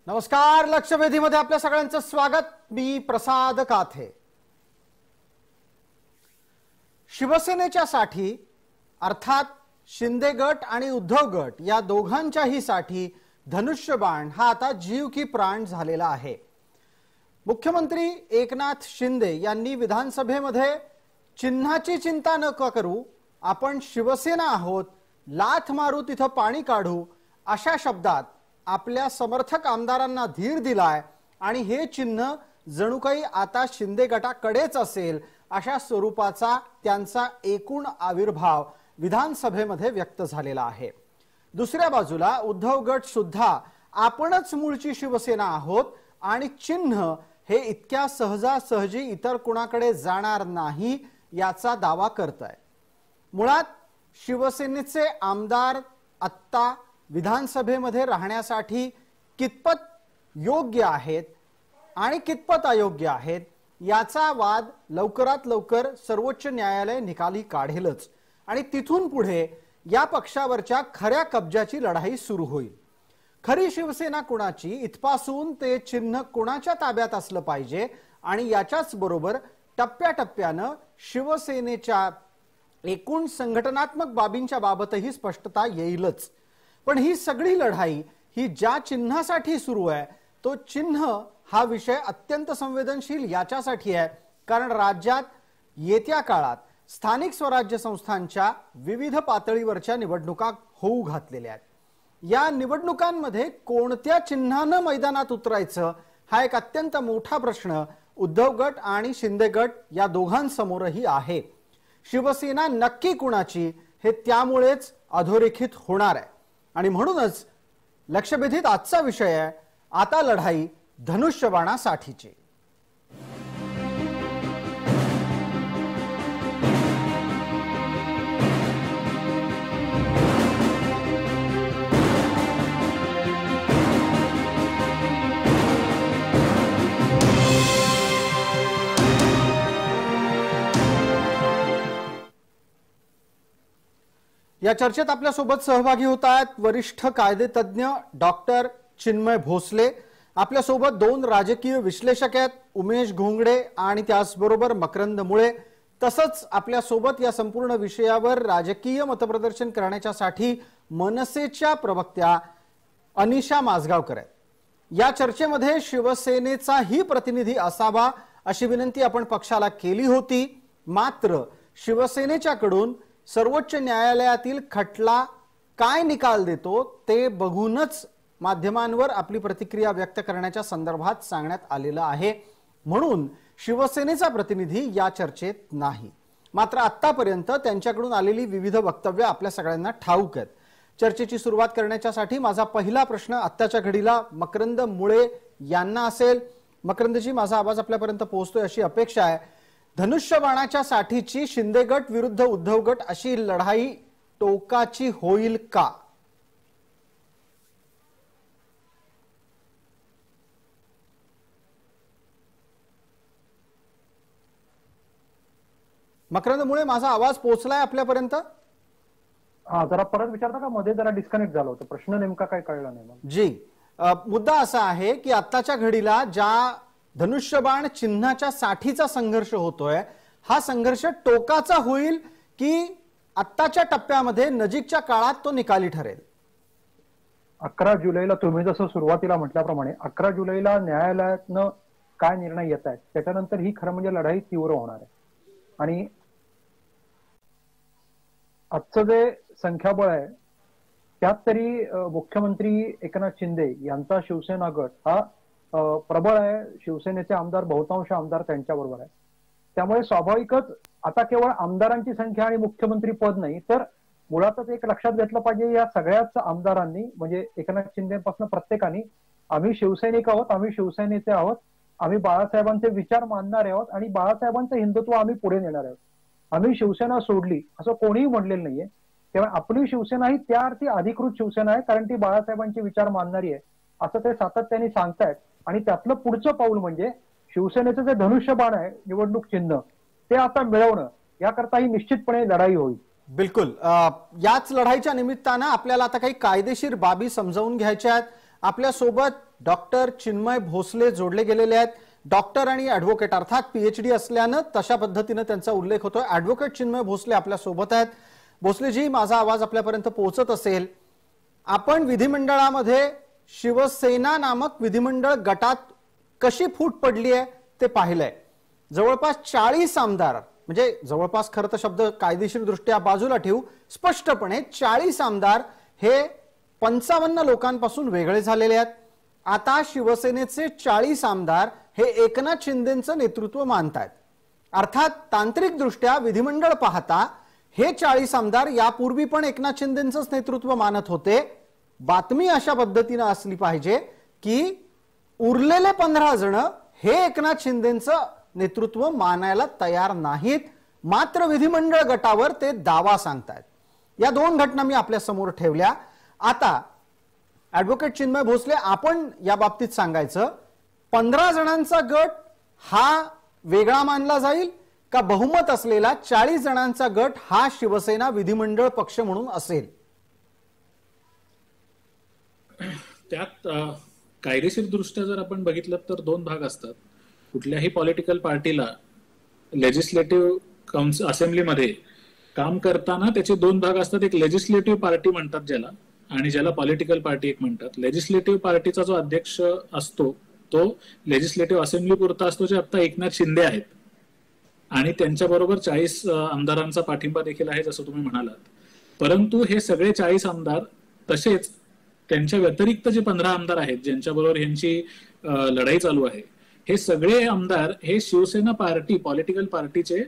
नमस्कार, लक्षवेधीमध्ये आपल्या सगळ्यांचं स्वागत. मी प्रसाद काथे. शिवसेनेच्या साठी अर्थात शिंदे गट आणि उद्धव गट या दोघांच्याही साठी धनुष्यबाण हा आता जीव की प्राण झालेला आहे. मुख्यमंत्री एकनाथ शिंदे यांनी विधानसभेमध्ये चिन्हाची चिंता नका करू, आपण शिवसेना आहोत, लाथ मारू तिथं पाणी काढू अशा शब्दात आपल्या समर्थक आमदारांना धीर दिलाय आणि हे चिन्ह जणू काही आता शिंदे गटाकडेच असेल अशा स्वरूपाचा त्यांचा एकूण आविर्भाव विधानसभेमध्ये व्यक्त झालेला आहे. दुसऱ्या बाजूला उद्धव गट सुद्धा आपणच मूळची शिवसेना आहोत आणि चिन्ह हे इतक्या सहजासहजी इतर कुणाकडे जाणार नाही याचा दावा करताय. मुळात शिवसेनेचे आमदार आत्ता विधानसभेमध्ये राहण्यासाठी कितपत योग्य आहेत आणि कितपत अयोग्य आहेत याचा वाद लवकरात लवकर सर्वोच्च न्यायालय निकाली काढेलच आणि तिथून पुढे या पक्षावरच्या खऱ्या कब्जाची लढाई सुरू होईल. खरी शिवसेना कुणाची, इथपासून ते चिन्ह कुणाच्या ताब्यात असलं पाहिजे आणि याच्याच बरोबर टप्प्याटप्प्यानं शिवसेनेच्या एकूण संघटनात्मक बाबींच्या बाबतही स्पष्टता येईलच. पण ही सगळी लढाई ही ज्या चिन्हासाठी सुरू आहे तो चिन्ह हा विषय अत्यंत संवेदनशील याच्यासाठी आहे कारण राज्यात येत्या काळात स्थानिक स्वराज्य संस्थांच्या विविध पातळीवरच्या निवडणुका होऊ घातलेल्या आहेत. या निवडणुकांमध्ये कोणत्या चिन्हानं मैदानात उतरायचं हा एक अत्यंत मोठा प्रश्न उद्धव गट आणि शिंदे गट या दोघांसमोरही आहे. शिवसेना नक्की कुणाची हे त्यामुळेच अधोरेखित होणार आहे आणि म्हणूनच लक्षवेधीत आजचा विषय आहे आता लढाई धनुष्यबाणासाठीची. या चर्चेत आपल्या सोबत सहभागी होत आहेत वरिष्ठ कायदेतज्ञ डॉक्टर चिन्मय भोसले. आपल्या सोबत दोन राजकीय विश्लेषक आहेत, उमेश घोंगडे आणि त्याचबरोबर मकरंद मुळे. तसंच आपल्या सोबत या संपूर्ण विषयावर राजकीय मतप्रदर्शन करण्यासाठी मनसेच्या प्रवक्त्या अनिशा माजगावकर आहेत. या चर्चेमध्ये शिवसेनेचाही प्रतिनिधी असावा अशी विनंती आपण पक्षाला केली होती, मात्र शिवसेनेच्याकडून सर्वोच्च न्यायालयातील खटला काय निकाल देतो ते बघूनच माध्यमांवर आपली प्रतिक्रिया व्यक्त करण्याच्या संदर्भात सांगण्यात आलेलं आहे. म्हणून शिवसेनेचा प्रतिनिधी या चर्चेत नाही. मात्र आतापर्यंत त्यांच्याकडून आलेली विविध वक्तव्य आपल्या सगळ्यांना ठाऊक आहेत. चर्चेची सुरुवात करण्यासाठी माझा पहिला प्रश्न आत्ताच्या घडीला मकरंद मुळे यांना असेल. मकरंदजी, माझा आवाज आपल्यापर्यंत पोहोचतोय अशी अपेक्षा आहे. धनुष्यबाणाच्या साठीची शिंदे गट विरुद्ध उद्धव गट अशी लढाई टोकाची होईल का? मकरंद मुळे, माझा आवाज पोहोचलाय आपल्यापर्यंत? हा, जरा परत विचारता का? मध्ये जरा डिस्कनेक्ट झालं होतं. प्रश्न नेमका काय कळला नाही. जी, मुद्दा असा आहे की आत्ताच्या घडीला ज्या धनुष्यबाण चिन्हाच्या साठीचा संघर्ष होतोय हा संघर्ष टोकाचा होईल की आत्ताच्या टप्प्यामध्ये नजीकच्या काळात तो निकाली ठरेल? 11 जुलैला तुम्ही जसं सुरुवातीला म्हटल्याप्रमाणे 11 जुलैला न्यायालयातनं काय निर्णय येत आहेत त्याच्यानंतर ही खरं म्हणजे लढाई तीव्र होणार आहे. आणि आजचं जे संख्याबळ आहे त्यात तरी मुख्यमंत्री एकनाथ शिंदे यांचा शिवसेना गट हा प्रबळ आहे. शिवसेनेचे आमदार, बहुतांश आमदार त्यांच्याबरोबर आहे. त्यामुळे स्वाभाविकच आता केवळ आमदारांची संख्या आणि मुख्यमंत्री पद नाही तर मुळातच एक लक्षात घेतलं पाहिजे या सगळ्याच आमदारांनी म्हणजे एकनाथ शिंदेपासून प्रत्येकाने आम्ही शिवसैनिक आहोत, आम्ही शिवसेनेचे आहोत, आम्ही बाळासाहेबांचे विचार मानणारे आहोत आणि बाळासाहेबांचं हिंदुत्व आम्ही पुढे नेणार आहोत, आम्ही शिवसेना सोडली असं कोणीही म्हटलेलं नाहीये. तेव्हा आपली शिवसेना ही त्या अर्थी अधिकृत शिवसेना आहे, कारण ती बाळासाहेबांचे विचार मानणारी आहे असं ते सातत्याने सांगतायत. आणि त्यातलं पुढचं पाऊल म्हणजे शिवसेनेचं जे धनुष्यबाण आहे निवडणूक चिन्ह ते आता मिळवणं, याकरता ही निश्चितपणे लढाई होईल. बिलकुल. याच लढाईच्या निमित्तानं आपल्याला आता काही कायदेशीर बाबी समजावून घ्यायच्या आहेत. आपल्या सोबत डॉक्टर चिन्मय भोसले जोडले गेलेले आहेत. डॉक्टर आणि ऍडव्होकेट, अर्थात पीएचडी असल्यानं तशा पद्धतीनं त्यांचा उल्लेख होतोय. ऍडव्होकेट चिन्मय भोसले आपल्या सोबत आहेत. भोसलेजी, माझा आवाज आपल्यापर्यंत पोहोचत असेल. आपण विधिमंडळामध्ये शिवसेना नामक विधिमंडळ गटात कशी फूट पडली आहे ते पाहिलंय. जवळपास 40 आमदार, म्हणजे जवळपास खरं तर शब्द कायदेशीर दृष्ट्या बाजूला ठेवू, स्पष्टपणे 40 आमदार हे 55 लोकांपासून वेगळे झालेले आहेत. आता शिवसेनेचे 40 आमदार हे एकनाथ शिंदेंचं नेतृत्व मानतायत. अर्थात तांत्रिक दृष्ट्या विधिमंडळ पाहता हे 40 आमदार यापूर्वी पण एकनाथ शिंदेंचंच नेतृत्व मानत होते. बातमी अशा पद्धतीनं असली पाहिजे की उरलेले 15 जण हे एकनाथ शिंदेंचं नेतृत्व मानायला तयार नाहीत, मात्र विधिमंडळ गटावर ते दावा सांगतायत. या दोन घटना मी आपल्या समोर ठेवल्या. आता ऍडव्होकेट चिन्मय भोसले, आपण या बाबतीत सांगायचं, 15 जणांचा गट हा वेगळा मानला जाईल का बहुमत असलेला 40 जणांचा गट हा शिवसेना विधिमंडळ पक्ष म्हणून असेल? त्यात कायदेशीर दृष्ट्या जर आपण बघितलं तर 2 भाग असतात. कुठल्याही पॉलिटिकल पार्टीला लेजिस्लेटिव्ह असेंब्लीमध्ये काम करताना त्याचे 2 भाग असतात. एक लेजिस्लेटिव्ह पार्टी म्हणतात ज्याला, आणि ज्याला पॉलिटिकल पार्टी एक म्हणतात. लेजिस्लेटिव्ह पार्टीचा जो अध्यक्ष असतो तो लेजिस्लेटिव्ह असेंब्ली पुरता असतो, जे आता एकनाथ शिंदे आहेत, आणि त्यांच्याबरोबर 40 आमदारांचा पाठिंबा देखील आहे जसं तुम्ही म्हणालात. परंतु हे सगळे 40 आमदार, तसेच त्यांच्या व्यतिरिक्त जे 15 आमदार आहेत ज्यांच्याबरोबर यांची लढाई चालू आहे, हे सगळे आमदार हे शिवसेना पार्टी, पॉलिटिकल पार्टीचे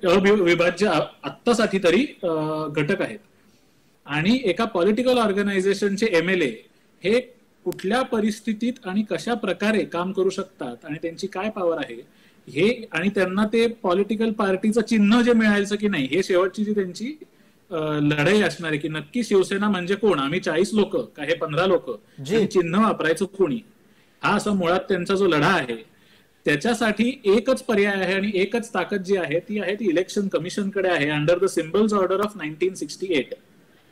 अविभाज्य आत्तासाठी तरी घटक आहेत. आणि एका पॉलिटिकल ऑर्गनायझेशनचे एमएलए हे कुठल्या परिस्थितीत आणि कशा प्रकारे काम करू शकतात आणि त्यांची काय पॉवर आहे हे, आणि त्यांना ते पॉलिटिकल पार्टीचं चिन्ह जे मिळायचं की नाही, हे शेवटची जी त्यांची लढाई असणार आहे की नक्की शिवसेना म्हणजे कोण, आम्ही 40 लोक का हे 15 लोक, चिन्ह वापरायचं कोणी, हा असा मुळात त्यांचा जो लढा आहे. त्याच्यासाठी एकच पर्याय आहे आणि एकच ताकद जी आहे ती आहे ती इलेक्शन कमिशनकडे आहे. Under the symbols order of 1968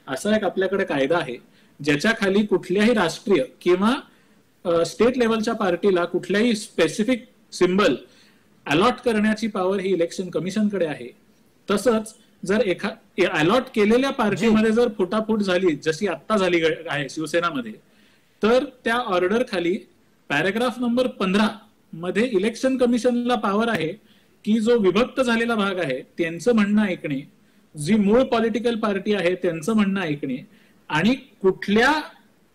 असा एक आपल्याकडे कायदा आहे, ज्याच्या खाली कुठल्याही राष्ट्रीय किंवा स्टेट लेवलच्या पार्टीला कुठल्याही स्पेसिफिक सिम्बल अलॉट करण्याची पॉवर ही इलेक्शन कमिशनकडे आहे. तसंच जर अलॉट केलेल्या पार्टीमध्ये जर फुटाफूट झाली जशी आता झाली आहे शिवसेनामध्ये, तर त्या ऑर्डर खाली पॅराग्राफ नंबर 15 मध्ये इलेक्शन कमिशनला पॉवर आहे की जो विभक्त झालेला भाग आहे त्यांचं म्हणणं ऐकणे, जी मूळ पॉलिटिकल पार्टी आहे त्यांचं म्हणणं ऐकणे, आणि कुठल्या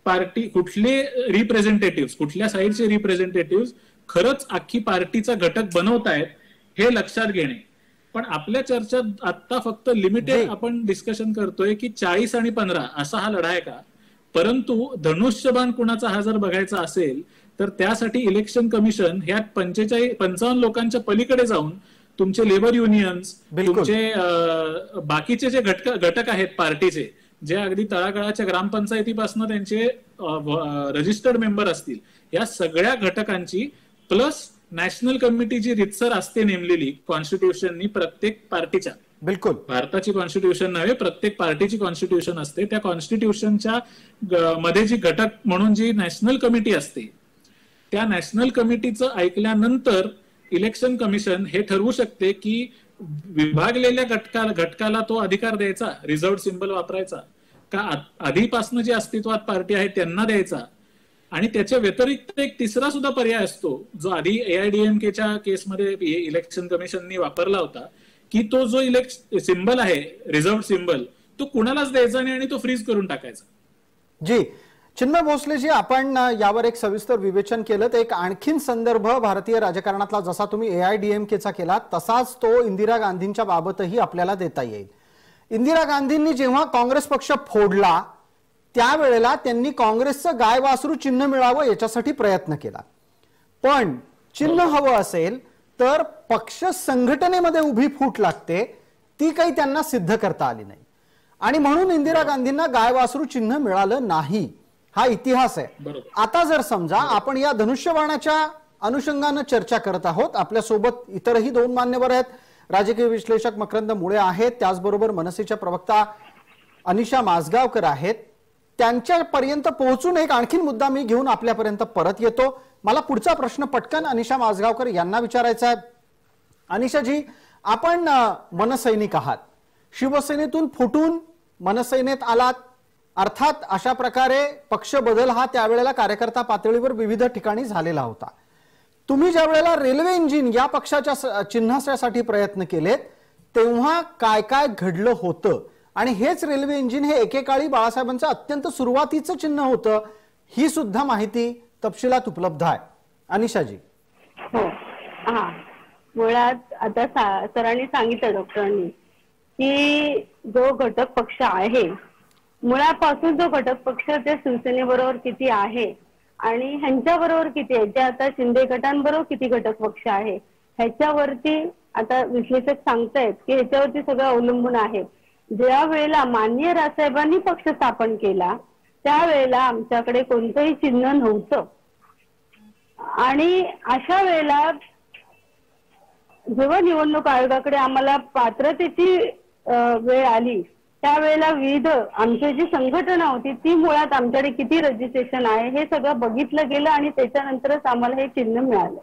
पार्टी, कुठले रिप्रेझेंटेटिव्ह, कुठल्या साईडचे रिप्रेझेंटेटिव्ह खरंच अख्खी पार्टीचा घटक बनवतायत हे लक्षात घेणे. पण आपल्या चर्चेत आता फक्त लिमिटेड आपण डिस्कशन करतोय की 40 आणि 15 असा हा लढा आहे का, परंतु धनुष्यबाण कुणाचा हा जर बघायचा असेल तर त्यासाठी इलेक्शन कमिशन ह्या 55 लोकांच्या पलीकडे जाऊन तुमचे लेबर युनियन्स, तुमचे बाकीचे जे घटक आहेत पार्टीचे, जे अगदी तळागाळाच्या ग्रामपंचायतीपासून त्यांचे रजिस्टर्ड मेंबर असतील, या सगळ्या घटकांची प्लस नॅशनल कमिटी जी रितसर असते नेमलेली कॉन्स्टिट्यूशननी प्रत्येक पार्टीच्या, बिलकुल भारताची कॉन्स्टिट्यूशन नव्हे, प्रत्येक पार्टीची कॉन्स्टिट्यूशन असते, त्या कॉन्स्टिट्यूशनच्या मध्ये जी घटक म्हणून जी नॅशनल कमिटी असते, त्या नॅशनल कमिटीचं ऐकल्यानंतर इलेक्शन कमिशन हे ठरवू शकते की विभागलेल्या घटकाला तो अधिकार द्यायचा, रिझर्व्ड सिम्बल वापरायचा, का आधीपासून जी अस्तित्वात पार्टी आहे त्यांना द्यायचा. आणि त्याच्या व्यतिरिक्त एक तिसरा सुद्धा पर्याय असतो जो आधी AIADMKच्या केसमध्ये इलेक्शन कमिशननी वापरला होता, की तो जो सिम्बल आहे रिझर्व्ड सिम्बल तो कुणालाच द्यायचा नाही आणि तो फ्रीज करून टाकायचा. जी चिन्मय भोसलेजी, आपण यावर एक सविस्तर विवेचन केलं. तर एक आणखीन संदर्भ भारतीय राजकारणातला जसा तुम्ही AIADMKचा केला तसाच तो इंदिरा गांधींच्या बाबतही आपल्याला देता येईल. इंदिरा गांधींनी जेव्हा काँग्रेस पक्ष फोडला त्यावेळेला त्यांनी काँग्रेसचं गाय वासरू चिन्ह मिळावं याच्यासाठी प्रयत्न केला. पण चिन्ह हवं असेल तर पक्ष संघटनेमध्ये उभी फूट लागते. ती काही त्यांना सिद्ध करता आली नाही आणि म्हणून इंदिरा गांधींना गाय वासरू चिन्ह मिळालं नाही. हा इतिहास आहे. आता जर समजा आपण या धनुष्यबाणाच्या अनुषंगानं चर्चा करत आहोत, आपल्यासोबत इतरही 2 मान्यवर आहेत. राजकीय विश्लेषक मकरंद मुळे आहेत, त्याचबरोबर मनसेच्या प्रवक्ता अनिशा माझगावकर आहेत. त्यांच्यापर्यंत पोहोचून एक आणखीन मुद्दा मी घेऊन आपल्यापर्यंत परत येतो. मला पुढचा प्रश्न पटकन अनिशा माझगावकर यांना विचारायचा आहे. अनिशाजी, आपण मनसैनिक आहात, शिवसेनेतून फुटून मनसेनेत आलात. अर्थात अशा प्रकारे पक्ष बदल हा त्यावेळेला कार्यकर्ता पातळीवर विविध ठिकाणी झालेला होता. तुम्ही ज्या वेळेला रेल्वे इंजिन या पक्षाच्या चिन्हासाठी प्रयत्न केलेत तेव्हा काय काय घडलं होतं आणि हेच रेल्वे इंजिन हे एकेकाळी बाळासाहेबांचं अत्यंत सुरुवातीचं चिन्ह होतं, ही सुद्धा माहिती तपशिलात उपलब्ध आहे. अनिशाजी. हो, हा, मुळात आता सरांनी सांगितलं डॉक्टरांनी की जो घटक पक्ष आहे, मुळापासून जो घटक पक्ष त्या शिवसेनेबरोबर किती आहे आणि ह्यांच्याबरोबर किती आहे, ज्या आता शिंदे गटांबरोबर किती घटक पक्ष आहे ह्याच्यावरती आता विश्लेषक सांगतायत की ह्याच्यावरती सगळं अवलंबून आहे. ज्या वेळेला माननीय राजसाहेबांनी पक्ष स्थापन केला त्यावेळेला आमच्याकडे कोणतंही चिन्ह नव्हतं आणि अशा वेळेला जेव्हा निवडणूक आयोगाकडे आम्हाला पात्रतेची वेळ आली त्यावेळेला विविध आमची जी संघटना होती ती मुळात आमच्याकडे किती रजिस्ट्रेशन आहे हे सगळं बघितलं गेलं आणि त्याच्यानंतरच आम्हाला हे चिन्ह मिळालं.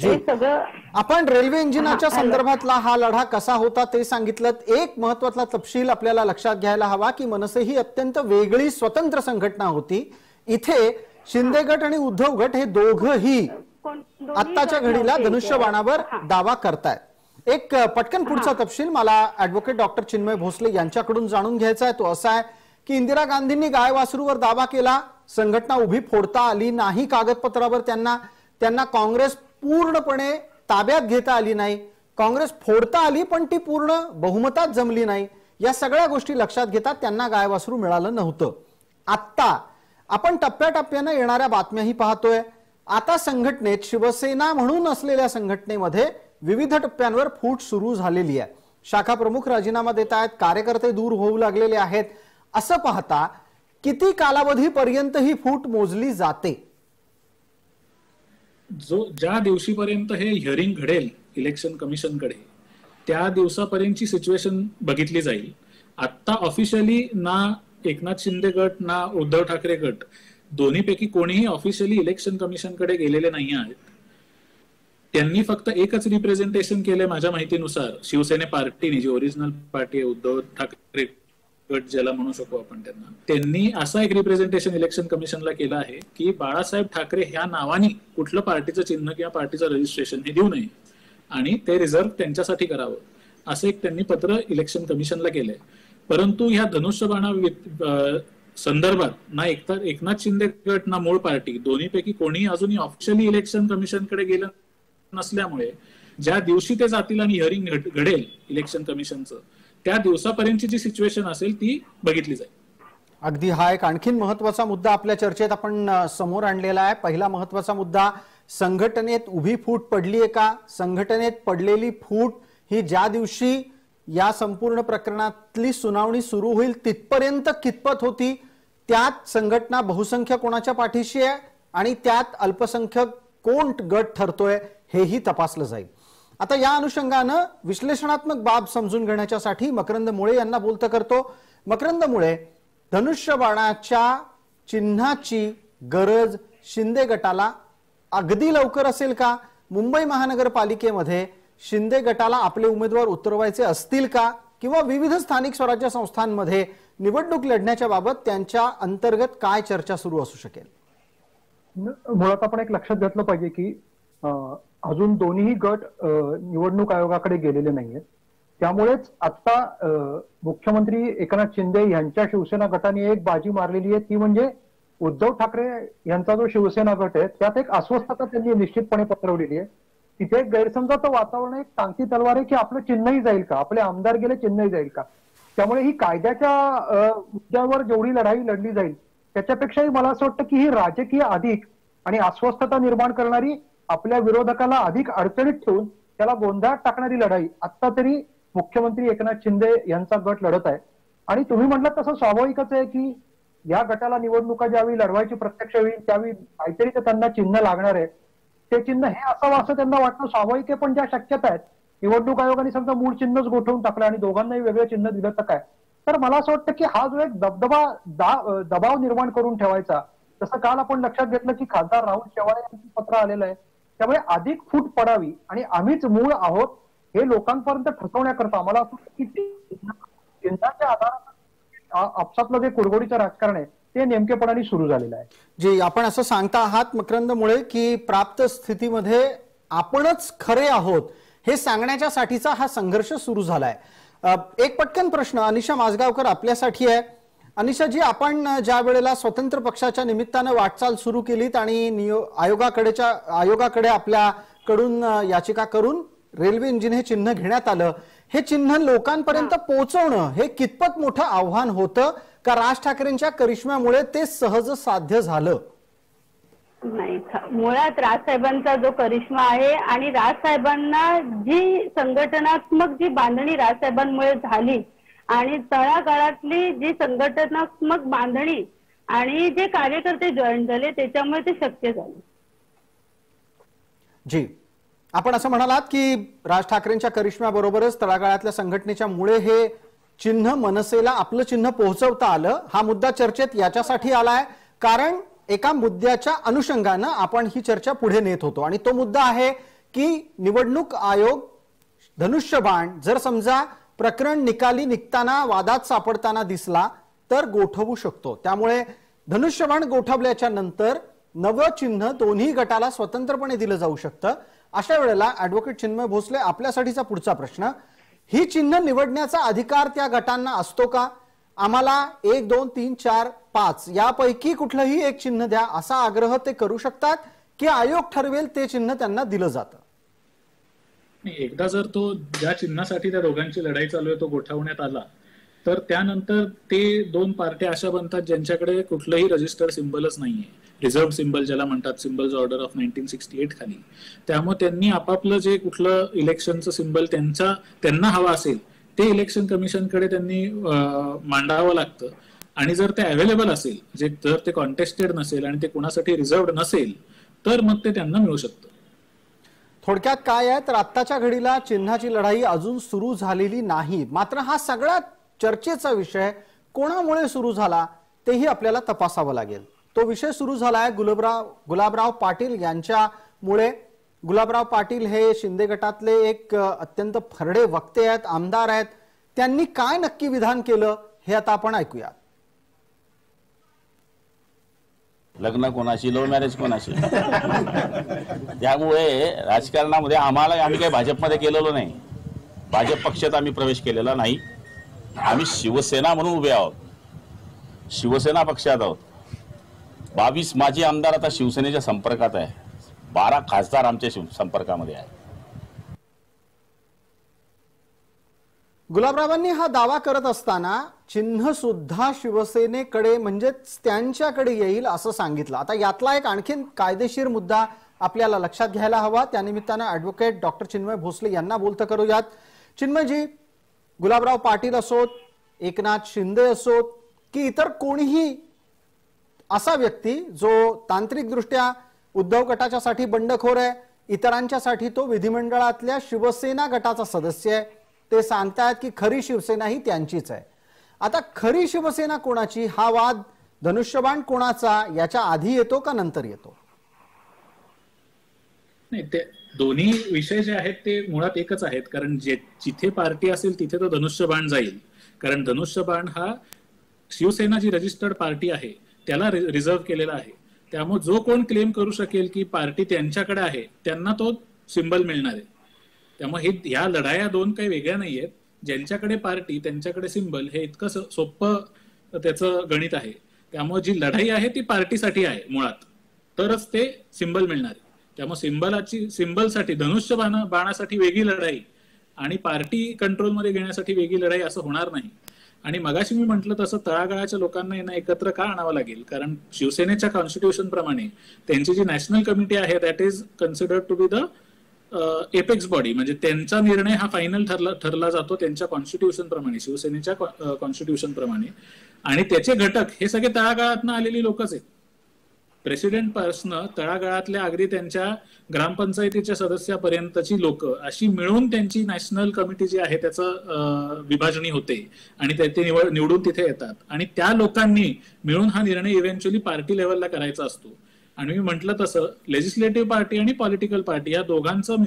हे सगळं आपण रेल्वे इंजिनाच्या संदर्भातला हा लढा कसा होता ते सांगितलं. एक महत्वाचा तपशील आपल्याला लक्षात घ्यायला हवा की मनसे ही अत्यंत वेगळी स्वतंत्र संघटना होती. इथे शिंदे गट आणि उद्धव गट हे दोघंही आत्ताच्या घडीला धनुष्यबाणावर दावा करतायत. एक पटकन पुढचा तपशील मला ऍडव्होकेट डॉक्टर चिन्मय भोसले यांच्याकडून जाणून घ्यायचा आहे. तो असा आहे की इंदिरा गांधींनी गाय वासरूवर दावा केला, संघटना उभी फोडता आली नाही कागदपत्रावर, त्यांना काँग्रेस पूर्णपणे ताब्यात घेता आली नाही, काँग्रेस फोडता आली पण ती पूर्ण बहुमतात जमली नाही. या सगळ्या गोष्टी लक्षात घेता त्यांना गाय वासरू मिळालं नव्हतं. आता आपण टप्प्याटप्प्यानं येणाऱ्या बातम्याही पाहतोय. आता संघटनेत शिवसेना म्हणून असलेल्या संघटनेमध्ये विविध टप्प्यांवर फूट सुरू झालेली आहे. शाखा प्रमुख राजीनामा देत आहेत, कार्यकर्ते दूर होऊ लागलेले आहेत. असं पाहता किती कालावधीपर्यंत ही फूट मोजली जाते? ज्या दिवशीपर्यंत हे हिअरिंग घडेल इलेक्शन कमिशनकडे त्या दिवसापर्यंतची सिच्युएशन बघितली जाईल. आता ऑफिशियली ना एकनाथ शिंदे गट ना उद्धव ठाकरे गट दोन्हीपैकी कोणीही ऑफिशियली इलेक्शन कमिशनकडे गेलेले नाही आहेत. त्यांनी फक्त एकच रिप्रेझेंटेशन केले माझ्या माहितीनुसार, शिवसेने पार्टीने जी ओरिजिनल पार्टी आहे उद्धव ठाकरे गट ज्याला म्हणू शकू आपण त्यांना, त्यांनी असं एक रिप्रेझेंटेशन इलेक्शन कमिशनला केलं आहे की बाळासाहेब ठाकरे ह्या नावाने कुठलं पार्टीचं चिन्ह किंवा पार्टीचं रजिस्ट्रेशन हे देऊ नये आणि ते रिझर्व्ह त्यांच्यासाठी करावं असं एक त्यांनी पत्र इलेक्शन कमिशनला केलंय. परंतु ह्या धनुष्यबाणा संदर्भात ना एकनाथ शिंदे गट ना मूळ पार्टी दोन्हीपैकी कोणीही अजूनही ऑफिशियली इलेक्शन कमिशनकडे गेलं नसल्यामुळे ज्या दिवशी ते जातील आणि हिअरिंग घडेल इलेक्शन कमिशनचं त्या दिवसापर्यंतची जी सिच्युएशन असेल ती बघितली जाईल. अगदी हा एक आणखीन महत्वाचा मुद्दा आपल्या चर्चेत आपण समोर आणलेला आहे. पहिला महत्वाचा मुद्दा, संघटनेत उभी फूट पडली आहे का? संघटनेत पडलेली फूट ही ज्या दिवशी या संपूर्ण प्रकरणातली सुनावणी सुरू होईल तिथपर्यंत कितपत होती, त्यात संघटना बहुसंख्य कोणाच्या पाठीशी आहे आणि त्यात अल्पसंख्यक कोण गट ठरतोय हेही तपासलं जाईल. आता या अनुषंगानं विश्लेषणात्मक बाब समजून घेण्यासाठी मकरंद मुळे यांना बोलतं करतो. मकरंद मुळे, धनुष्यबाणाच्या चिन्हाची गरज शिंदे गटाला अगदी लवकर असेल का? मुंबई महानगरपालिकेमध्ये शिंदे गटाला आपले उमेदवार उतरवायचे असतील का? किंवा विविध स्थानिक स्वराज्य संस्थांमध्ये निवडणूक लढण्याच्या बाबत त्यांच्या अंतर्गत काय चर्चा सुरू असू शकेल? मुळात आपण एक लक्षात घेतलं पाहिजे की अजून दोन्ही गट निवडणूक आयोगाकडे गेलेले नाहीयेत. त्यामुळेच आता मुख्यमंत्री एकनाथ शिंदे यांच्या शिवसेना गटाने एक बाजी मारलेली आहे, ती म्हणजे उद्धव ठाकरे यांचा जो शिवसेना गट आहे त्यात एक अस्वस्थता त्यांनी निश्चितपणे पसरवलेली आहे. तिथे एक गैरसमजाचं वातावरण, एक टांगती तलवार आहे की आपलं चिन्हही जाईल का, आपले आमदार गेले चिन्हही जाईल का. त्यामुळे ही कायद्याच्या मुद्द्यावर जेवढी लढाई लढली जाईल त्याच्यापेक्षाही मला असं वाटतं की ही राजकीय अधिक आणि अस्वस्थता निर्माण करणारी, आपल्या विरोधकाला अधिक अडचणीत ठेवून त्याला गोंधळात टाकणारी लढाई आता तरी मुख्यमंत्री एकनाथ शिंदे यांचा गट लढत आहे. आणि तुम्ही म्हटलं तसं स्वाभाविकच आहे की या गटाला निवडणुका ज्यावेळी लढवायची प्रत्यक्ष होईल त्यावेळी काहीतरी तर त्यांना चिन्ह लागणार आहे. ते चिन्ह हे असावं असं त्यांना वाटतं, स्वाभाविक आहे. पण ज्या शक्यता आहेत, निवडणूक आयोगाने समजा मूळ चिन्हच गोठवून टाकलं आणि दोघांनाही वेगळं चिन्ह दिलं तर काय, तर मला असं वाटतं की हा जो एक दबाव निर्माण करून ठेवायचा, जसं काल आपण लक्षात घेतलं की खासदार राहुल शेवाळे यांचं पत्र आलेलं आहे, त्यामुळे अधिक फूट पडावी आणि आम्हीच मूळ आहोत हे लोकांपर्यंत ठसवण्याकरता मला असं वाटतं की चिन्हाच्या आधारावर आपसातलं जे कुरघोडीचं राजकारण आहे ते नेमकेपणाने सुरू झालेलं आहे. जी, आपण असं सांगता आहात मकरंद मुळे की प्राप्त स्थितीमध्ये आपणच खरे आहोत हे सांगण्याच्यासाठीचा हा संघर्ष सुरू झालाय. एक पटकन प्रश्न अनिशा माझगावकर आपल्यासाठी आहे. अनिशाजी, आपण ज्या वेळेला स्वतंत्र पक्षाच्या निमित्तानं वाटचाल सुरू केलीत आणि आयोगाकडे आपल्याकडून याचिका करून रेल्वे इंजिन हे चिन्ह घेण्यात आलं, हे चिन्ह लोकांपर्यंत पोहोचवणं हे कितपत मोठं आव्हान होतं का राज ठाकरेंच्या करिश्म्यामुळे ते सहज साध्य झालं? नाही, मुळात राजसाहेबांचा जो करिश्मा आहे आणि राजसाहेबांना जी संघटनात्मक जी बांधणी राजसाहेबांमुळे झाली आणि तळागाळातली जी संघटनात्मक बांधणी आणि जे कार्यकर्ते जॉईन झाले त्याच्यामुळे ते शक्य झाले. जी, आपण असं म्हणालात की राज ठाकरेंच्या करिश्म्याबरोबरच तळागाळातल्या संघटनेच्या मुळे हे चिन्ह मनसेला आपलं चिन्ह पोहोचवता आलं. हा मुद्दा चर्चेत याच्यासाठी आलाय कारण एका मुद्द्याच्या अनुषंगानं आपण ही चर्चा पुढे नेत होतो आणि तो मुद्दा आहे की निवडणूक आयोग धनुष्यबाण जर समजा प्रकरण निकाली निघताना वादात सापडताना दिसला तर गोठवू शकतो. त्यामुळे धनुष्यबाण गोठवल्याच्या नंतर नवं चिन्ह दोन्ही गटाला स्वतंत्रपणे दिलं जाऊ शकतं. अशा वेळेला ऍडव्होकेट चिन्मय भोसले, आपल्यासाठीचा पुढचा प्रश्न, ही चिन्ह निवडण्याचा अधिकार त्या गटांना असतो का? आम्हाला 1, 2, 3, 4, 5 यापैकी कुठलंही एक चिन्ह द्या असा आग्रह ते करू शकतात की आयोग ठरवेल ते चिन्ह त्यांना दिलं जातं? एकदा जर तो ज्या चिन्हासाठी त्या दोघांची लढाई चालू आहे तो गोठवण्यात आला तर त्यानंतर ते दोन पार्ट्या अशा बनतात ज्यांच्याकडे कुठलंही रजिस्टर्ड सिम्बलच नाहीये, रिझर्व्ह सिम्बल ज्याला म्हणतात, सिम्बल्स ऑर्डर ऑफ 1968 खाली. त्यामुळे त्यांनी आपापलं जे कुठलं इलेक्शनचं सिम्बल त्यांना हवा असेल ते इलेक्शन कमिशनकडे त्यांनी मांडावं लागतं आणि जर ते अवेलेबल असेल, जर ते कॉन्टेस्टेड नसेल आणि ते कुणासाठी रिझर्व्ड नसेल तर मग ते त्यांना मिळू शकतं. थोडक्यात काय आहे तर आत्ताच्या घडीला चिन्हाची लढाई अजून सुरू झालेली नाही. मात्र हा सगळा चर्चेचा विषय कोणामुळे सुरू झाला तेही आपल्याला तपासावं लागेल. तो विषय सुरू झालाय गुलाबराव पाटील यांच्यामुळे. गुलाबराव पाटील हे शिंदे गटातले एक अत्यंत फरडे वक्ते आहेत, आमदार आहेत. त्यांनी काय नक्की विधान केलं हे आता आपण ऐकूया. लग्न कोणाशी, लव्ह मॅरेज कोणाशी. त्यामुळे राजकारणामध्ये आम्ही काही भाजपमध्ये केलेलो नाही, भाजप पक्षात आम्ही प्रवेश केलेला नाही. आम्ही शिवसेना म्हणून उभे आहोत, शिवसेना पक्षात आहोत. 22 माजी आमदार आता शिवसेनेच्या संपर्कात आहे, 12 खासदार आमच्या संपर्कामध्ये आहे. गुलाबरावांनी हा दावा करत असताना चिन्ह सुद्धा शिवसेनेकडे म्हणजेच त्यांच्याकडे येईल असं सांगितलं. आता यातला एक आणखीन कायदेशीर मुद्दा आपल्याला लक्षात घ्यायला हवा. त्यानिमित्तानं ऍडव्होकेट डॉक्टर चिन्मय भोसले यांना बोलतं करूयात. चिन्मयजी, गुलाबराव पाटील असोत, एकनाथ शिंदे असोत की इतर कोणीही असा व्यक्ती जो तांत्रिकदृष्ट्या उद्धव गटाच्यासाठी बंडखोर आहे, इतरांच्यासाठी तो विधिमंडळातल्या शिवसेना गटाचा सदस्य आहे, ते सांगतायत की खरी शिवसेना ही त्यांचीच आहे. आता खरी शिवसेना कोणाची हा वाद धनुष्यबाण कोणाचा याच्या आधी येतो का नंतर येतो? नाही, ते दोन्ही विषय जे आहेत ते मुळात एकच आहेत. कारण जिथे पार्टी असेल तिथे तो धनुष्यबाण जाईल. कारण धनुष्यबाण हा शिवसेना जी रजिस्टर्ड पार्टी आहे त्याला रिझर्व्ह केलेला आहे. त्यामुळे जो कोण क्लेम करू शकेल की पार्टी त्यांच्याकडे आहे त्यांना तो सिंबल मिळणार आहे. त्यामुळे ह्या लढाया दोन काही वेगळ्या नाही आहेत. ज्यांच्याकडे पार्टी त्यांच्याकडे सिंबल, हे इतकं सोपं त्याचं गणित आहे. त्यामुळे जी लढाई आहे ती पार्टीसाठी आहे मुळात, तरच ते सिंबल मिळणार आहे. त्यामुळे सिंबलसाठी धनुष्य बाणासाठी वेगळी लढाई आणि पार्टी कंट्रोलमध्ये घेण्यासाठी वेगळी लढाई असं होणार नाही. आणि मगाशी मी म्हटलं तसं तळागाळाच्या लोकांना यांना एकत्र का आणावं लागेल? कारण शिवसेनेच्या कॉन्स्टिट्यूशन प्रमाणे त्यांची जी नॅशनल कमिटी आहे that is considered to be the apex body, म्हणजे त्यांचा निर्णय हा फायनल ठरला जातो त्यांच्या कॉन्स्टिट्यूशन प्रमाणे, शिवसेनेच्या कॉन्स्टिट्यूशन प्रमाणे, आणि त्याचे घटक हे सगळे तळागाळातनं आलेली लोकच आहेत. प्रेसिडेंट पासून तळागाळातल्या अगदी त्यांच्या ग्रामपंचायतीच्या सदस्यापर्यंतची लोक अशी मिळून त्यांची नॅशनल कमिटी जी आहे त्याचं विभाजणी होते आणि ते निवडून तिथे येतात, आणि त्या लोकांनी मिळून हा निर्णय इव्हेंच्युअली पार्टी लेव्हलला करायचा असतो. आणि मी म्हटलं तसं लेजिस्लेटिव्ह पार्टी आणि पॉलिटिकल पार्टी या दोघांचं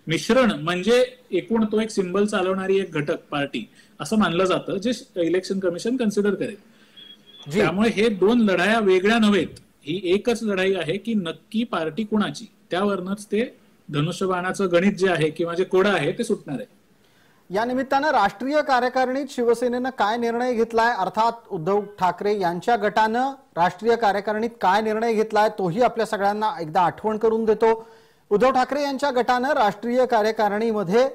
मिश्रण म्हणजे एकूण तो एक सिम्बल चालवणारी एक घटक पार्टी असं मानलं जातं, जे इलेक्शन कमिशन कन्सिडर करेल. त्यामुळे हे दोन लढाया वेगळ्या नव्हेत, ही एकच लढाई आहे की नक्की पार्टी कुणाची, त्यावरनच ते धनुष्यबाणाचं गणित जे आहे किंवा जे कोडं आहे ते सुटणार आहे. या निमित्तानं राष्ट्रीय कार्यकारिणीत शिवसेनेनं काय निर्णय घेतलाय, अर्थात उद्धव ठाकरे यांच्या गटानं राष्ट्रीय कार्यकारिणीत काय निर्णय घेतलाय तोही आपल्या सगळ्यांना एकदा आठवण करून देतो. उद्धव ठाकरे यांच्या गटानं राष्ट्रीय कार्यकारिणीमध्ये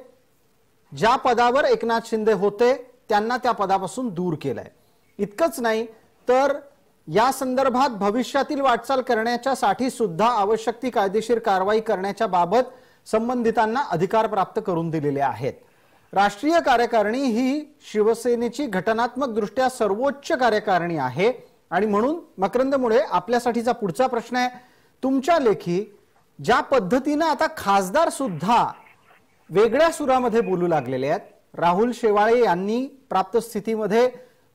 ज्या पदावर एकनाथ शिंदे होते त्यांना त्या पदापासून दूर केलंय. इतकंच नाही तर या संदर्भात भविष्यातील वाटचाल करण्याच्यासाठी सुद्धा आवश्यक ती कायदेशीर कारवाई करण्याच्या बाबत संबंधितांना अधिकार प्राप्त करून दिलेले आहेत. राष्ट्रीय कार्यकारिणी ही शिवसेनेची घटनात्मक दृष्ट्या सर्वोच्च कार्यकारिणी आहे आणि म्हणून मकरंद मुळे आपल्यासाठीचा पुढचा प्रश्न आहे, तुमच्या लेखी ज्या पद्धतीने आता खासदार सुद्धा वेगळ्या सुरामध्ये बोलू लागलेले आहेत, राहुल शेवाळे यांनी प्राप्त स्थितीमध्ये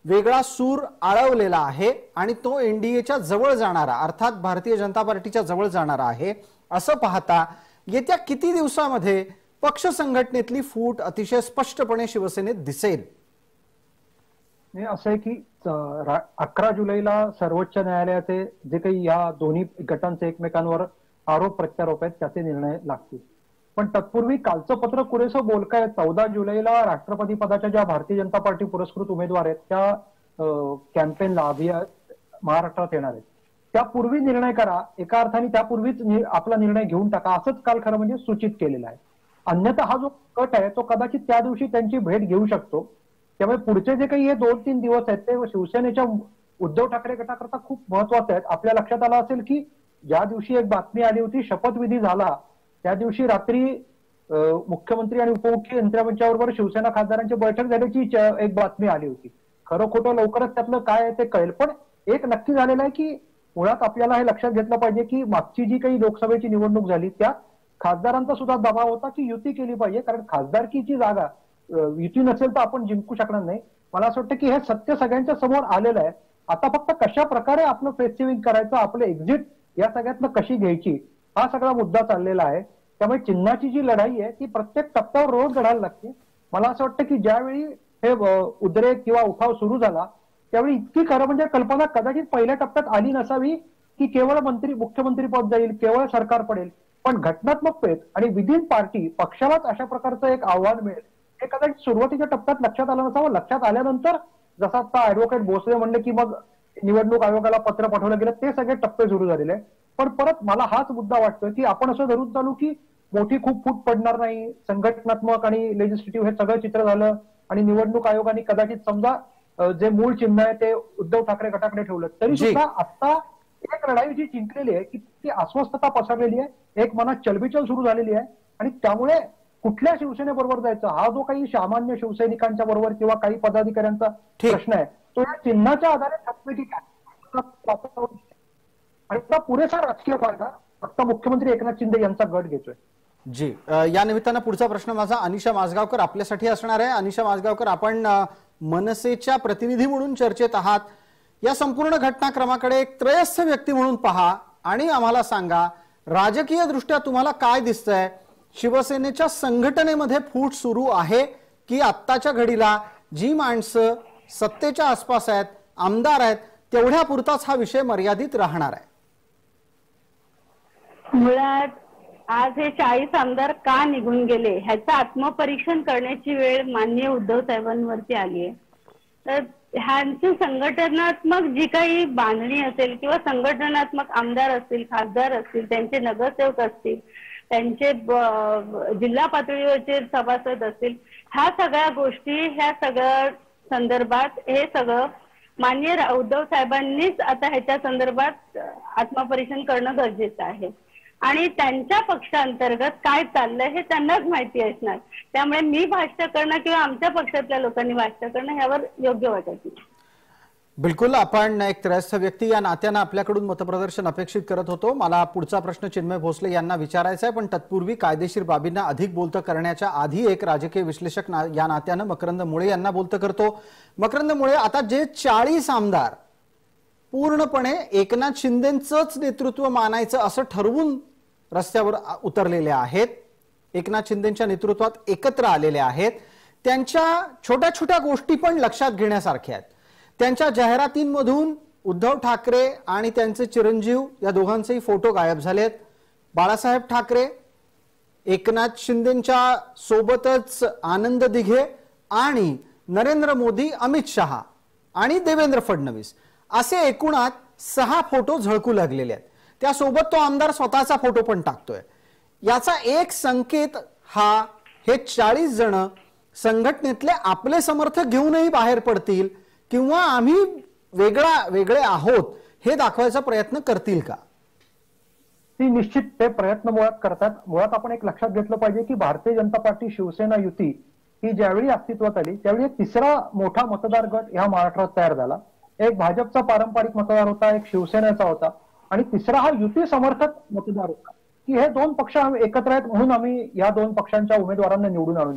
वेगळा सूर आळवलेला आहे आणि तो एनडीएच्या जवळ जाणारा अर्थात भारतीय जनता पार्टीच्या जवळ जाणारा आहे, असं पाहता येत्या किती दिवसामध्ये पक्ष संघटनेतली फूट अतिशय स्पष्टपणे शिवसेनेत दिसेल? असं आहे की 11 जुलैला सर्वोच्च न्यायालयाचे जे काही या दोन्ही गटांचे एकमेकांवर आरोप प्रत्यारोप आहेत त्याचे निर्णय लागतील. पण तत्पूर्वी कालचं पत्र पुरेसं बोलकं आहे. 14 जुलैला राष्ट्रपती पदाच्या ज्या भारतीय जनता पार्टी पुरस्कृत उमेदवार आहेत त्या कॅम्पेनला महाराष्ट्रात येणार आहेत. त्यापूर्वी निर्णय करा, एका अर्थाने त्यापूर्वीच आपला निर्णय घेऊन टाका, असंच काल खरं म्हणजे सूचित केलेलं आहे. अन्यथा हा जो कट आहे तो कदाचित त्या दिवशी त्यांची भेट घेऊ शकतो. त्यामुळे पुढचे जे काही हे 2-3 दिवस आहेत ते शिवसेनेच्या उद्धव ठाकरे गटाकरता खूप महत्वाचे आहेत. आपल्या लक्षात आलं असेल की ज्या दिवशी एक बातमी आली होती, शपथविधी झाला त्या दिवशी रात्री मुख्यमंत्री आणि उपमुख्यमंत्र्यांच्याबरोबर शिवसेना खासदारांची बैठक झाल्याची एक बातमी आली होती. खरं खोटं लवकरच त्यातलं काय आहे ते कळेल. पण एक नक्की झालेलं आहे की मुळात आपल्याला हे लक्षात घेतलं पाहिजे की मागची जी काही लोकसभेची निवडणूक झाली त्यात खासदारांचा सुद्धा दबाव होता की युती केली पाहिजे, कारण खासदारकीची जागा युती नसेल तर आपण जिंकू शकणार नाही. मला असं वाटतं की हे सत्य सगळ्यांच्या समोर आलेलं आहे. आता फक्त कशा प्रकारे आपलं फेस सेव्हिंग करायचं, आपलं एक्झिट या सगळ्यातनं कशी घ्यायची हा सगळा मुद्दा चाललेला आहे. त्यामुळे चिन्हाची जी लढाई आहे ती प्रत्येक टप्प्यावर रोज लढायला लागते. मला असं वाटतं की ज्यावेळी हे उद्रेक किंवा उठाव सुरू झाला त्यावेळी इतकी खरं म्हणजे कल्पना कदाचित पहिल्या टप्प्यात आली नसावी की केवळ मुख्यमंत्री पद जाईल, केवळ सरकार पडेल. पण घटनात्मक पेच आणि विदिन पार्टी पक्षालाच अशा प्रकारचं एक आव्हान मिळेल हे कदाचित सुरुवातीच्या टप्प्यात लक्षात आलं नसावं. लक्षात आल्यानंतर जसं आता ऍडव्होकेट भोसले म्हणले की मग निवडणूक आयोगाला पत्र पाठवलं गेलं, ते सगळे टप्पे सुरू झालेले आहे. पण परत मला हाच मुद्दा वाटतोय की आपण असं धरून चालू की मोठी खूप फूट पडणार नाही, संघटनात्मक आणि लेजिस्लेटिव्ह हे सगळं चित्र झालं आणि निवडणूक आयोगाने कदाचित समजा जे मूळ चिन्ह आहे ते उद्धव ठाकरे गटाकडे ठेवलं, तरी सुद्धा आता एक लढाई जी जिंकलेली आहे की ती अस्वस्थता पसरलेली आहे, एक मनात चलबिचल सुरू झालेली आहे. आणि त्यामुळे कुठल्या शिवसेनेबरोबर जायचं हा जो काही सामान्य शिवसैनिकांच्या बरोबर किंवा काही पदाधिकाऱ्यांचा प्रश्न आहे तो या चिन्हाच्या आधारे ठरतोय की काय. आणि त्याचा पुरेसा राजकीय फायदा फक्त मुख्यमंत्री एकनाथ शिंदे यांचा गट घेतोय. जी, या निमित्तानं पुढचा प्रश्न माझा अनिशा माझगावकर आपल्यासाठी असणार आहे. अनिशा माझगावकर, आपण मनसेच्या प्रतिनिधी म्हणून चर्चेत आहात. या संपूर्ण घटनाक्रमाकडे एक त्रयस्थ व्यक्ती म्हणून पहा आणि आम्हाला सांगा, राजकीय दृष्ट्या तुम्हाला काय दिसतंय? शिवसेनेच्या संघटनेमध्ये फूट सुरू आहे की आत्ताच्या घडीला जी माणसं सत्तेच्या आसपास आहेत, आमदार आहेत, तेवढ्या पुरताच हा विषय मर्यादित राहणार आहे? मुळात आज हे 40 आमदार का निघून गेले ह्याचं आत्मपरीक्षण करण्याची वेळ माननीय उद्धव साहेबांवरती आली आहे. तर ह्यांची संघटनात्मक जी काही बांधणी असेल किंवा संघटनात्मक आमदार असतील, खासदार असतील, त्यांचे नगरसेवक असतील, त्यांचे जिल्हा पातळीवरचे सभासद असतील, ह्या सगळ्या गोष्टी ह्या सगळ्या संदर्भात हे सगळं माननीय उद्धव साहेबांनीच आता ह्याच्या संदर्भात आत्मपरीक्षण करणं गरजेचं आहे. आणि त्यांच्या पक्षांतर्गत काय चाललंय हे त्यांनाच माहिती असणार. त्यामुळे मी भाष्य करणं किंवा आमच्या पक्षातल्या लोकांनी भाष्य करणं ह्यावर योग्य वाटत नाही. बिलकुल, आपण एक त्रयस्थ व्यक्ती या नात्यानं आपल्याकडून मतप्रदर्शन अपेक्षित करत होतो. मला पुढचा प्रश्न चिन्मय भोसले यांना विचारायचा आहे, पण तत्पूर्वी कायदेशीर बाबींना अधिक बोलतं करण्याच्या आधी एक राजकीय विश्लेषक या नात्यानं मकरंद मुळे यांना बोलतं करतो. मकरंद मुळे, आता जे 40 आमदार पूर्णपणे एकनाथ शिंदेंचंच नेतृत्व मानायचं असं ठरवून रस्त्यावर उतरलेले आहेत, एकनाथ शिंदेंच्या नेतृत्वात एकत्र आलेले आहेत, त्यांच्या छोट्या छोट्या गोष्टी पण लक्षात घेण्यासारख्या आहेत. त्यांच्या जाहिरातींमधून उद्धव ठाकरे आणि त्यांचे चिरंजीव या दोघांचेही फोटो गायब झालेत. बाळासाहेब ठाकरे, एकनाथ शिंदेंच्या सोबतच आनंद दिघे आणि नरेंद्र मोदी, अमित शहा आणि देवेंद्र फडणवीस असे एकूणात 6 फोटो झळकू लागलेले आहेत. त्यासोबत तो आमदार स्वतःचा फोटो पण टाकतोय. याचा एक संकेत हा, हे 40 जण संघटनेतले आपले समर्थक घेऊनही बाहेर पडतील किंवा आम्ही वेगळे आहोत हे दाखवायचा प्रयत्न करतील का? ती निश्चित ते प्रयत्न मुळात करतात. मुळात आपण एक लक्षात घेतलं पाहिजे की भारतीय जनता पार्टी शिवसेना युती ही ज्यावेळी अस्तित्वात आली त्यावेळी तिसरा मोठा मतदार गट ह्या महाराष्ट्रात तयार झाला. एक भाजपचा पारंपरिक मतदार होता, एक शिवसेनेचा होता आणि तिसरा हा युती समर्थक मतदार होता की हे 2 पक्ष एकत्र आहेत म्हणून आम्ही या 2 पक्षांच्या उमेदवारांना निवडून आणून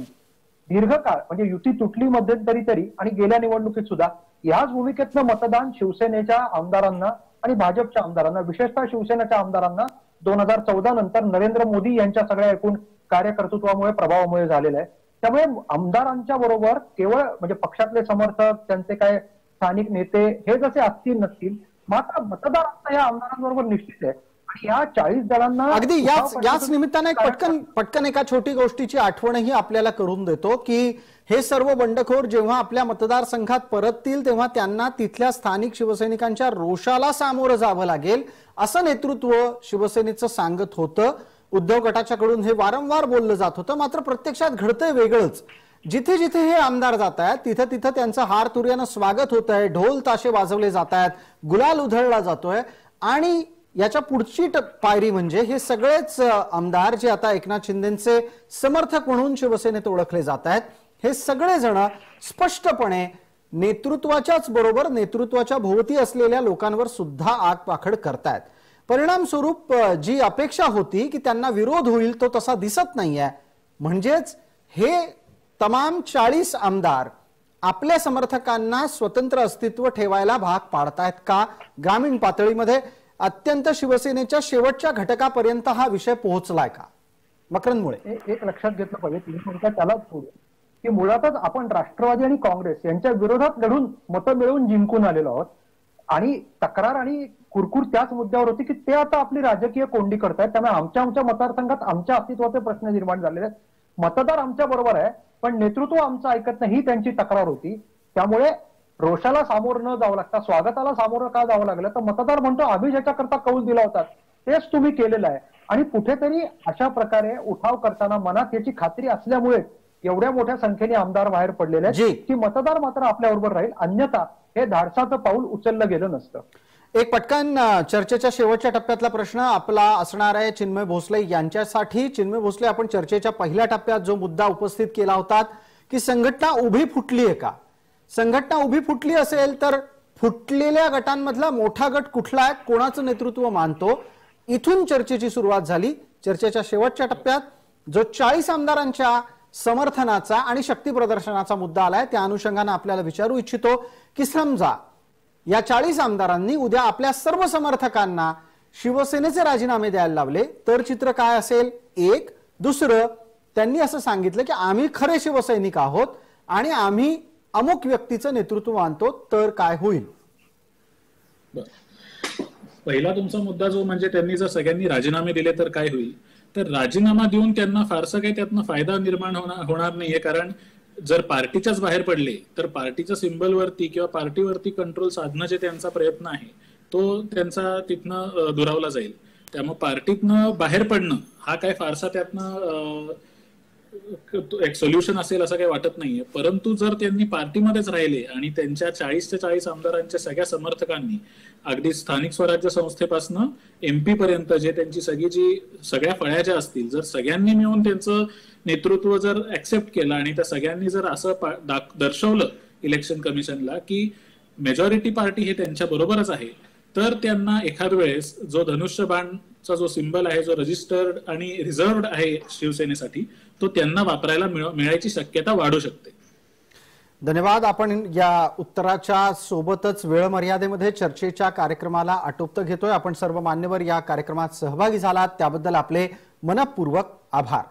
दीर्घकाळ म्हणजे युती तुटली मध्यंतरी तरी आणि गेल्या निवडणुकीत सुद्धा याच भूमिकेतनं मतदान शिवसेनेच्या आमदारांना आणि भाजपच्या आमदारांना, विशेषतः शिवसेनेच्या आमदारांना 2014 नंतर नरेंद्र मोदी यांच्या सगळ्या एकूण कार्यकर्तृत्वामुळे, प्रभावामुळे झालेलं आहे. त्यामुळे आमदारांच्या बरोबर केवळ म्हणजे पक्षातले समर्थक, त्यांचे काय स्थानिक नेते हे जसे असतील नसतील, मात्र मतदारांचा या आमदारांबरोबर निश्चित आहे. आणि या 40 जणांना अगदी याच निमित्ताने पटकन एका छोटी गोष्टीची आठवणही आपल्याला करून देतो की हे सर्व बंडखोर जेव्हा आपल्या मतदारसंघात परततील तेव्हा त्यांना तिथल्या स्थानिक शिवसैनिकांच्या रोषाला सामोरं जावं लागेल असं नेतृत्व शिवसेनेचं सांगत होतं. उद्धव गटाच्याकडून हे वारंवार बोललं जात होतं, मात्र प्रत्यक्षात घडतंय वेगळंच. जिथे जिथे हे आमदार जात आहेत तिथं तिथं त्यांचं हार तुर्यानं स्वागत होत आहे, ढोल ताशे वाजवले जात आहेत, गुलाल उधळला जातोय. आणि याच्या पुढची पायरी म्हणजे हे सगळेच आमदार जे आता एकनाथ शिंदेंचे समर्थक म्हणून शिवसेनेत ओळखले जात आहेत, हे सगळे जण स्पष्टपणे नेतृत्वाच्याच बरोबर नेतृत्वाच्या भोवती असलेल्या लोकांवर सुद्धा आगपाखड करतायत. परिणाम स्वरूप जी अपेक्षा होती की त्यांना विरोध होईल तो तसा दिसत नाहीये. म्हणजेच हे तमाम 40 आमदार आपल्या समर्थकांना स्वतंत्र अस्तित्व ठेवायला भाग पाडतायत का? ग्रामीण पातळीमध्ये अत्यंत शिवसेनेच्या शेवटच्या घटकापर्यंत हा विषय पोहोचलाय का? मकरंद मुळे, एक लक्षात घेतलं पाहिजे, तुम्ही म्हणता त्यालाच सोडून की मुळातच आपण राष्ट्रवादी आणि काँग्रेस यांच्या विरोधात लढून मतं मिळवून जिंकून आलेलो आहोत. आणि तक्रार आणि कुरकुर त्याच मुद्द्यावर होती की ते आता आपली राजकीय कोंडी करतायत. त्यामुळे आमच्या मतदारसंघात आमच्या अस्तित्वाचे प्रश्न निर्माण झालेले आहेत. मतदार आमच्या बरोबर आहे पण नेतृत्व आमचं ऐकत नाही ही त्यांची तक्रार होती. त्यामुळे रोषाला सामोरं न जावं लागता स्वागताला सामोरं का जावं लागलं तर मतदार म्हणतो आम्ही ज्याच्याकरता कौल दिला होता तेच तुम्ही केलेलं आहे. आणि कुठेतरी अशा प्रकारे उठाव करताना मनात याची खात्री असल्यामुळे एवढ्या मोठ्या संख्येने आमदार बाहेर पडलेले आहेत की मतदार मात्र आपल्याबरोबर राहील, अन्यथा हे धाडसाचं पाऊल उचललं गेलं नसतं. एक पटकन चर्चेच्या शेवटच्या टप्प्यातला प्रश्न आपला असणार आहे चिन्मय भोसले यांच्यासाठी. चिन्मय भोसले, आपण चर्चेच्या पहिल्या टप्प्यात जो मुद्दा उपस्थित केला होता की संघटना उभी फुटली आहे का? संघटना उभी फुटली असेल तर फुटलेल्या गटांमधला मोठा गट कुठला आहे, कोणाचं नेतृत्व मानतो, इथून चर्चेची सुरुवात झाली. चर्चेच्या शेवटच्या टप्प्यात जो 40 आमदारांच्या समर्थनाचा आणि शक्ती प्रदर्शनाचा मुद्दा आलाय त्या अनुषंगाने आपल्याला विचारू इच्छितो की समजा या 40 आमदारांनी उद्या आपल्या सर्व समर्थकांना शिवसेनेचे राजीनामे द्यायला लावले तर चित्र काय असेल? एक. दुसरं, त्यांनी असं सांगितलं की आम्ही खरे शिवसैनिक आहोत आणि आम्ही अमुक व्यक्तीचं नेतृत्व मानतो, तर काय होईल? पहिला तुमचा मुद्दा जो म्हणजे त्यांनी जर सगळ्यांनी राजीनामे दिले तर काय होईल, तर राजीनामा देऊन त्यांना फारसा काही त्यातनं फायदा निर्माण होणार नाहीये. कारण जर पार्टीच्याच बाहेर पडले तर पार्टीच्या सिम्बलवरती किंवा पार्टीवरती कंट्रोल साधण्याचे त्यांचा प्रयत्न आहे तो त्यांचा तिथनं दुरावला जाईल. त्यामुळे पार्टीतनं बाहेर पडणं हा काय फारसा त्यातनं एक सोल्युशन असेल असं काही वाटत नाहीये. परंतु जर त्यांनी पार्टीमध्येच राहिले आणि त्यांच्या 40 ते 40 आमदारांच्या सगळ्या समर्थकांनी अगदी स्थानिक स्वराज्य संस्थेपासून MP पर्यंत जे त्यांची सगळ्या फळ्या ज्या असतील, जर सगळ्यांनी मिळून त्यांचं नेतृत्व जर ऍक्सेप्ट केलं आणि त्या सगळ्यांनी जर असं दर्शवलं इलेक्शन कमिशनला की मेजॉरिटी पार्टी हे त्यांच्या बरोबरच आहे, तर त्यांना एखाद वेळेस जो धनुष्यबाणचा जो सिंबल आहे, जो रजिस्टर्ड आणि रिझर्व्ड आहे शिवसेनेसाठी, तो त्यांना वापरायला मिळायची शक्यता वाढू शकते. धन्यवाद. आपण या उत्तराच्या सोबतच वेळ मर्यादेमध्ये चर्चेच्या कार्यक्रमाला आटोपतं घेतोय. आपण सर्व मान्यवर या कार्यक्रमात सहभागी झालात त्याबद्दल आपले मनपूर्वक आभार.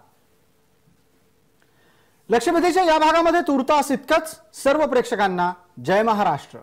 लक्षवेधीच्या या भागामध्ये तुर्तास इतकंच. सर्व प्रेक्षकांना जय महाराष्ट्र.